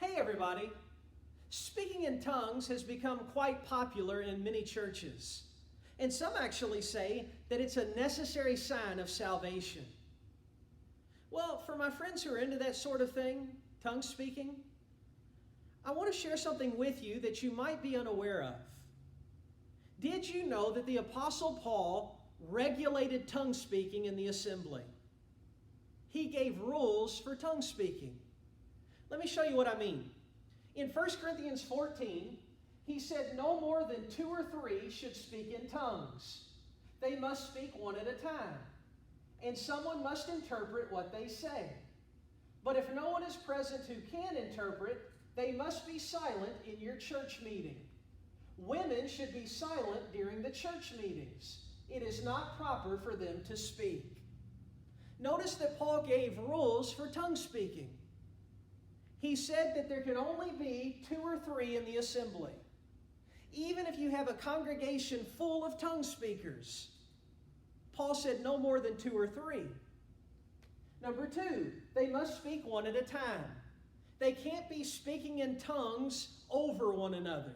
Hey everybody! Speaking in tongues has become quite popular in many churches. And some actually say that it's a necessary sign of salvation. Well, for my friends who are into that sort of thing, tongue speaking, I want to share something with you that you might be unaware of. Did you know that the Apostle Paul regulated tongue speaking in the assembly? He gave rules for tongue speaking. Let me show you what I mean. In 1 Corinthians 14, he said no more than 2 or 3 should speak in tongues. They must speak one at a time, and someone must interpret what they say. But if no one is present who can interpret, they must be silent in your church meeting. Women should be silent during the church meetings. It is not proper for them to speak. Notice that Paul gave rules for tongue speaking. He said that there can only be 2 or 3 in the assembly. Even if you have a congregation full of tongue speakers, Paul said no more than 2 or 3. Number 2, they must speak one at a time. They can't be speaking in tongues over one another.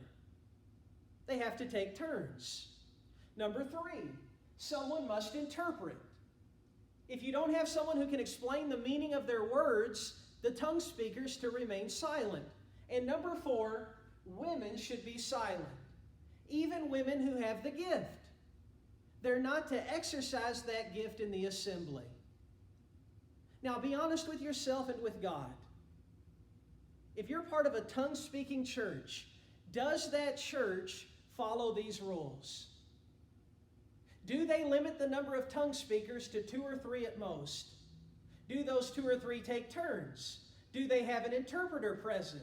They have to take turns. Number 3, someone must interpret. If you don't have someone who can explain the meaning of their words, the tongue speakers to remain silent. And number 4, women should be silent. Even women who have the gift. They're not to exercise that gift in the assembly. Now be honest with yourself and with God. If you're part of a tongue-speaking church, does that church follow these rules? Do they limit the number of tongue speakers to 2 or 3 at most? Do those 2 or 3 take turns? Do they have an interpreter present?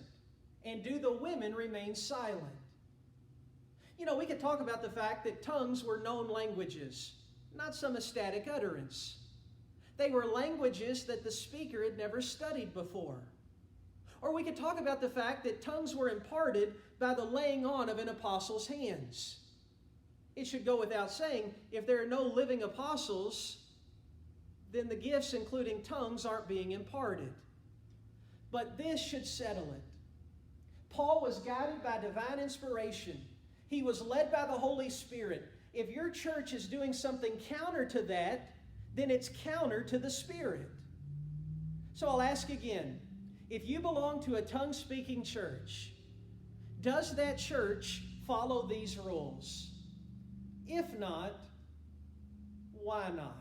And do the women remain silent? You know, we could talk about the fact that tongues were known languages, not some ecstatic utterance. They were languages that the speaker had never studied before. Or we could talk about the fact that tongues were imparted by the laying on of an apostle's hands. It should go without saying, if there are no living apostles, then the gifts, including tongues, aren't being imparted. But this should settle it. Paul was guided by divine inspiration. He was led by the Holy Spirit. If your church is doing something counter to that, then it's counter to the Spirit. So I'll ask again, if you belong to a tongue-speaking church, does that church follow these rules? If not, why not?